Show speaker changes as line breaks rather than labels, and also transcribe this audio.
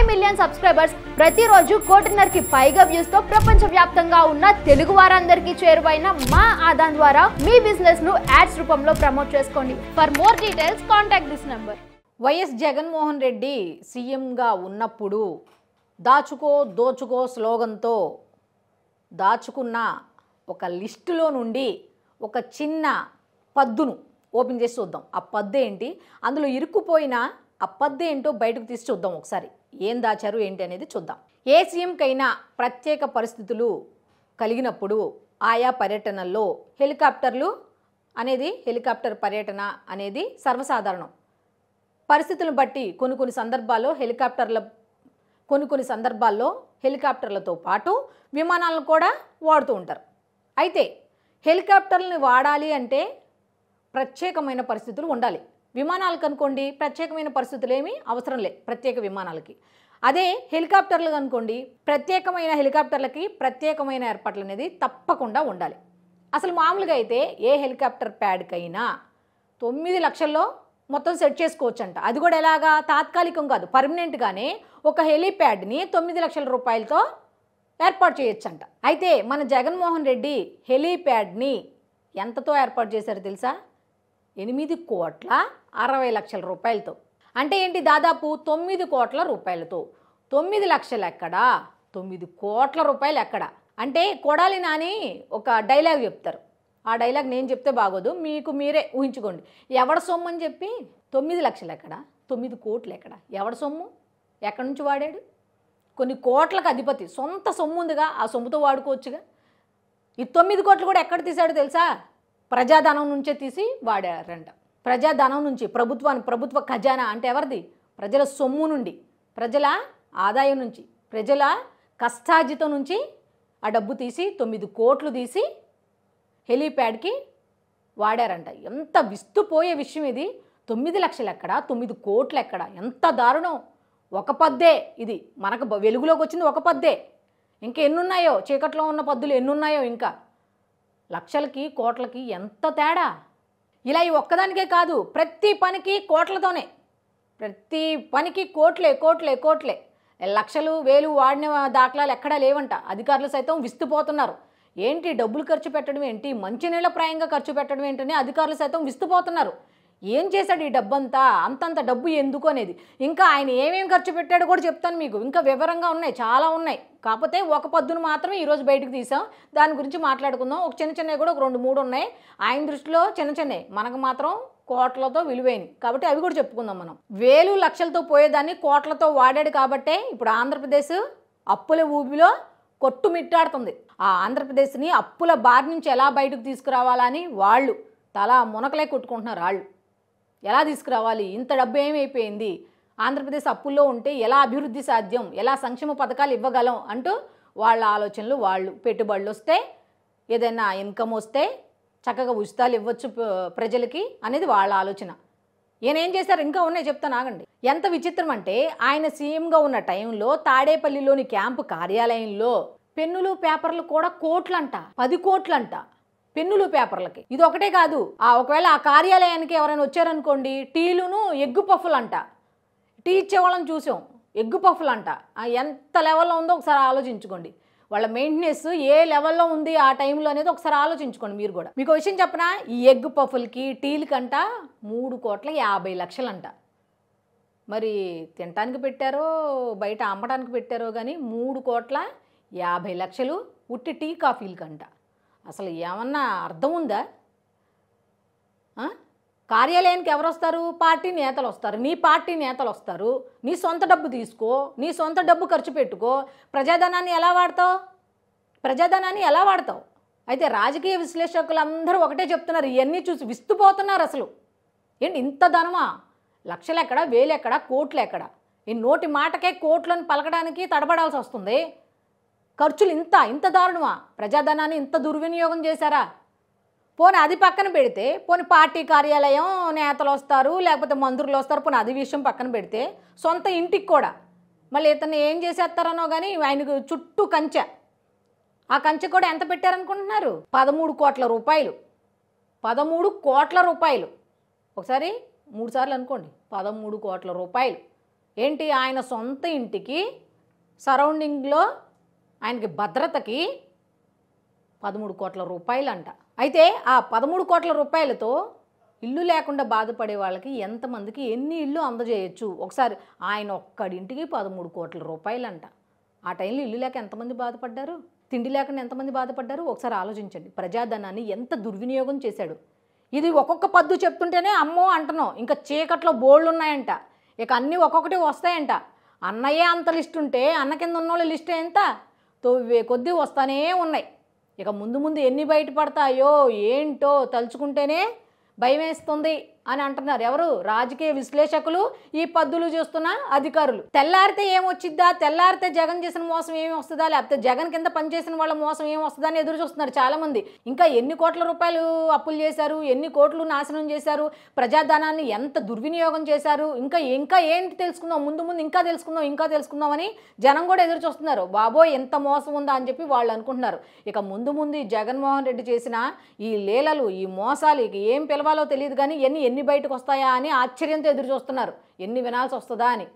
Million subscribers ప్రతిరోజు కోటిన్నరకి పైగా views తో ప్రపంచవ్యాప్తంగా ఉన్న తెలుగు వారందరికీ చేరువైన మా ఆదాన్ ద్వారా మీ బిజినెస్ ను యాడ్స్ రూపంలో ప్రమోట్ చేసుకోండి. For more details contact this number.
YS Jaganmohan Reddy సీఎంగా ఉన్నప్పుడు దాచుకో దోచుకో స్లోగన్తో దాచుకున్న ఒక లిస్టులో నుండి ఒక చిన్న పద్దును ఓపెన్ చేసి చూద్దాం. ఆ పద్దు ఏంటి, అందులో ఇరుక్కుపోయిన ఆ పద్దు ఏంటో బయటకు తీసి చూద్దాం. ఒకసారి ఏం దాచారు ఏంటి అనేది చూద్దాం. ఏ సీఎంకైనా ప్రత్యేక పరిస్థితులు కలిగినప్పుడు ఆయా పర్యటనల్లో హెలికాప్టర్ పర్యటన అనేది సర్వసాధారణం. పరిస్థితులను బట్టి కొన్ని సందర్భాల్లో హెలికాప్టర్లతో పాటు విమానాలను కూడా వాడుతూ ఉంటారు. అయితే హెలికాప్టర్లను వాడాలి అంటే ప్రత్యేకమైన పరిస్థితులు ఉండాలి. విమానాలకు అనుకోండి ప్రత్యేకమైన పరిస్థితులు ఏమీ అవసరం లేదు ప్రత్యేక విమానాలకి. అదే హెలికాప్టర్లు అనుకోండి ప్రత్యేకమైన హెలికాప్టర్లకి ప్రత్యేకమైన ఏర్పాట్లు అనేది తప్పకుండా ఉండాలి. అసలు మామూలుగా అయితే ఏ హెలికాప్టర్ ప్యాడ్కైనా 9 లక్షల్లో మొత్తం సెట్ చేసుకోవచ్చంట. అది కూడా ఎలాగా, తాత్కాలికం కాదు, పర్మనెంట్గానే ఒక హెలీప్యాడ్ని 9 లక్షల రూపాయలతో ఏర్పాటు చేయొచ్చంట. అయితే మన జగన్మోహన్ రెడ్డి హెలీప్యాడ్ని ఎంతతో ఏర్పాటు చేశారు తెలుసా? 8,60,00,000 రూపాయలతో. అంటే ఏంటి, దాదాపు 9 కోట్ల రూపాయలతో. 9 లక్షలు ఎక్కడా, 9 కోట్ల రూపాయలు ఎక్కడ అంటే కొడాలి నాని ఒక డైలాగ్ చెప్తారు. ఆ డైలాగ్ నేను చెప్తే బాగోదు, మీకు మీరే ఊహించుకోండి. ఎవడ సొమ్ము అని చెప్పి 9 లక్షలు ఎక్కడ, 9 కోట్లు ఎక్కడ, ఎవడ సొమ్ము ఎక్కడి నుంచి వాడాడు? కొన్ని కోట్లకు అధిపతి, సొంత సొమ్ము ఉందిగా, ఆ సొమ్ముతో వాడుకోవచ్చుగా. ఈ 9 కోట్లు కూడా ఎక్కడ తీశాడు తెలుసా? ప్రజాధనం నుంచే తీసి వాడారంట. ప్రజాధనం నుంచి, ప్రభుత్వ ఖజానా అంటే ఎవరిది? ప్రజల సొమ్ము నుండి, ప్రజల ఆదాయం నుంచి, ప్రజల కష్టార్జితం నుంచి ఆ డబ్బు తీసి 9 కోట్లు తీసి హెలీప్యాడ్కి వాడారంట. ఎంత విస్తుపోయే విషయం ఇది. 9 లక్షలు ఎక్కడ, 9 కోట్లు ఎక్కడ, ఎంత దారుణం. ఒక పద్దే ఇది, మనకు వెలుగులోకి వచ్చింది ఒక పద్దే. ఇంకా ఎన్నున్నాయో, చీకట్లో ఉన్న పద్దులు ఎన్నున్నాయో, ఇంకా లక్షలకి కోట్లకి ఎంత తేడా. ఇలా ఈ ఒక్కదానికే కాదు, ప్రతి పనికి కోట్లతోనే, ప్రతి పనికి కోట్లే. లక్షలు వేలు వాడిన దాఖలాలు ఎక్కడా లేవంట. అధికారులు సైతం విస్తుపోతున్నారు. ఏంటి డబ్బులు ఖర్చు పెట్టడం ఏంటి, మంచినీళ్ళ ప్రాయంగా ఖర్చు పెట్టడం ఏంటని అధికారులు సైతం విస్తుపోతున్నారు. ఏం చేశాడు ఈ డబ్బంతా, అంతంత డబ్బు ఎందుకు అనేది. ఇంకా ఆయన ఏమేమి ఖర్చు పెట్టాడో కూడా చెప్తాను మీకు, ఇంకా వివరంగా ఉన్నాయి, చాలా ఉన్నాయి. కాకపోతే ఒక పద్దును మాత్రమే ఈరోజు బయటకు తీసాం, దాని గురించి మాట్లాడుకుందాం. ఒక చిన్నవి కూడా ఒక 2-3 ఉన్నాయి. ఆయన దృష్టిలో చిన్నవి, మనకు మాత్రం కోట్లతో విలువైనవి కాబట్టి అవి కూడా చెప్పుకుందాం మనం. వేలు లక్షలతో పోయేదాన్ని కోట్లతో వాడాడు కాబట్టే ఇప్పుడు ఆంధ్రప్రదేశ్ అప్పుల ఊబిలో కొట్టుమిట్టాడుతుంది. ఆ ఆంధ్రప్రదేశ్ని అప్పుల బారి నుంచి ఎలా బయటకు తీసుకురావాలని వాళ్ళు తలా మునకలే కొట్టుకుంటున్నారు. వాళ్ళు ఎలా తీసుకురావాలి, ఇంత డబ్బు ఏమైపోయింది, ఆంధ్రప్రదేశ్ అప్పుల్లో ఉంటే ఎలా అభివృద్ధి సాధ్యం, ఎలా సంక్షేమ పథకాలు ఇవ్వగలం అంటూ వాళ్ళ ఆలోచనలు, వాళ్ళు పెట్టుబడులు వస్తే, ఏదైనా ఇన్కమ్ వస్తే చక్కగా ఉచితాలు ఇవ్వచ్చు ప్రజలకి అనేది వాళ్ళ ఆలోచన. ఈయన ఏం చేశారు, ఇంకా ఉన్నాయి చెప్తాను ఆగండి. ఎంత విచిత్రం అంటే, ఆయన సీఎంగా ఉన్న టైంలో తాడేపల్లిలోని క్యాంపు కార్యాలయంలో పెన్నులు పేపర్లు కూడా కోట్లంట, 10 కోట్లంట పెన్నులు పేపర్లకి. ఇది ఒకటే కాదు, ఒకవేళ ఆ కార్యాలయానికి ఎవరైనా వచ్చారనుకోండి, టీలును ఎగ్గు పఫ్ఫులు అంట, టీ ఇచ్చేవాళ్ళని చూసాం, ఎగ్గు పఫ్ఫులు అంట. ఎంత లెవెల్లో ఉందో ఒకసారి ఆలోచించుకోండి. వాళ్ళ మెయింటెనెన్స్ ఏ లెవెల్లో ఉంది ఆ టైంలో అనేది ఒకసారి ఆలోచించుకోండి మీరు కూడా. మీకు విషయం చెప్పనా, ఈ ఎగ్గు పఫ్ఫులకి టీలకంట 3,50,00,000 అంట. మరి తినటానికి పెట్టారో బయట అమ్మడానికి పెట్టారో కానీ 3,50,00,000 ఉట్టి టీ కాఫీలకంట. అసలు ఏమన్నా అర్థం ఉందా? కార్యాలయానికి ఎవరు వస్తారు? పార్టీ నేతలు వస్తారు. నీ పార్టీ నేతలు వస్తారు. నీ సొంత డబ్బు తీసుకో, నీ సొంత డబ్బు ఖర్చు పెట్టుకో. ప్రజాధనాన్ని ఎలా వాడతావు? అయితే రాజకీయ విశ్లేషకులు అందరూ ఒకటే చెప్తున్నారు, ఇవన్నీ చూసి విస్తుపోతున్నారు. అసలు ఏంటి ఇంత ధనమా, లక్షలు ఎక్కడ, వేలు ఎక్కడ, కోట్లు ఎక్కడ? ఈ నోటి మాటకే కోట్లను పలకడానికి తడబడాల్సి వస్తుంది. ఖర్చులు ఇంత దారుణమా? ప్రజాధనాన్ని ఇంత దుర్వినియోగం చేశారా? పోనీ అది పక్కన పెడితే, పోనీ పార్టీ కార్యాలయం నేతలు వస్తారు, లేకపోతే మంత్రులు వస్తారు, పోనీ అది విషయం పక్కన పెడితే, సొంత ఇంటికి కూడా మళ్ళీ ఇతన్ని ఏం చేసేస్తారనో కానీ ఆయనకు చుట్టూ కంచె. ఆ కంచె కూడా ఎంత పెట్టారనుకుంటున్నారు? 13 కోట్ల రూపాయలు. 13 కోట్ల రూపాయలు. ఒకసారి 3 సార్లు అనుకోండి, 13 కోట్ల రూపాయలు. ఏంటి ఆయన సొంత ఇంటికి సరౌండింగ్లో ఆయనకి భద్రతకి 13 కోట్ల రూపాయలంట. అయితే ఆ 13 కోట్ల రూపాయలతో ఇల్లు లేకుండా బాధపడే వాళ్ళకి ఎంతమందికి ఎన్ని ఇల్లు అందజేయచ్చు? ఒకసారి ఆయన ఒక్కడింటికి 13 కోట్ల రూపాయలంట. ఆ టైంలో ఇల్లు లేక ఎంతమంది బాధపడ్డారు? తిండి లేకుండా ఎంతమంది బాధపడ్డారు? ఒకసారి ఆలోచించండి. ప్రజాధనాన్ని ఎంత దుర్వినియోగం చేశాడు. ఇది ఒక్కొక్క పద్దు చెప్తుంటేనే అమ్మో అంటున్నాం. ఇంకా చీకట్లో బోళ్ళు ఉన్నాయంట. ఇక అన్నీ ఒక్కొక్కటి వస్తాయంట. అన్నయ్యే అంత లిస్ట్ ఉంటే అన్న కింద ఉన్నోళ్ళ లిస్ట్ ఎంత? తొవ్వే కొద్దీ వస్తానే ఉన్నాయి. ఇక ముందు ముందు ఎన్ని బయటపడతాయో ఏంటో తలుచుకుంటేనే భయమేస్తుంది అని అంటున్నారు. ఎవరు? రాజకీయ విశ్లేషకులు, ఈ పద్దులు చూస్తున్న అధికారులు. తెల్లారితే ఏమొచ్చిద్దా, తెల్లారితే జగన్ చేసిన మోసం ఏమి వస్తుందా, లేకపోతే జగన్ కింద పనిచేసిన వాళ్ళ మోసం ఏమి వస్తుందా అని ఎదురు చూస్తున్నారు చాలామంది. ఇంకా ఎన్ని కోట్ల రూపాయలు అప్పులు చేశారు, ఎన్ని కోట్లు నాశనం చేశారు, ప్రజాధనాన్ని ఎంత దుర్వినియోగం చేశారు, ఇంకా ఏంటి తెలుసుకుందాం, ముందు ముందు ఇంకా తెలుసుకుందాం అని జనం కూడా ఎదురు చూస్తున్నారు. బాబోయ్ ఎంత మోసం ఉందా అని చెప్పి వాళ్ళు అనుకుంటున్నారు. ఇక ముందు ఈ జగన్మోహన్ రెడ్డి చేసిన ఈ లీలలు, ఈ మోసాలు ఇక ఏం పిలవాలో తెలియదు కానీ ఎన్ని బయటకు వస్తాయా అని ఆశ్చర్యంతో ఎదురు చూస్తున్నారు. ఎన్ని వినాల్సి వస్తుందా అని.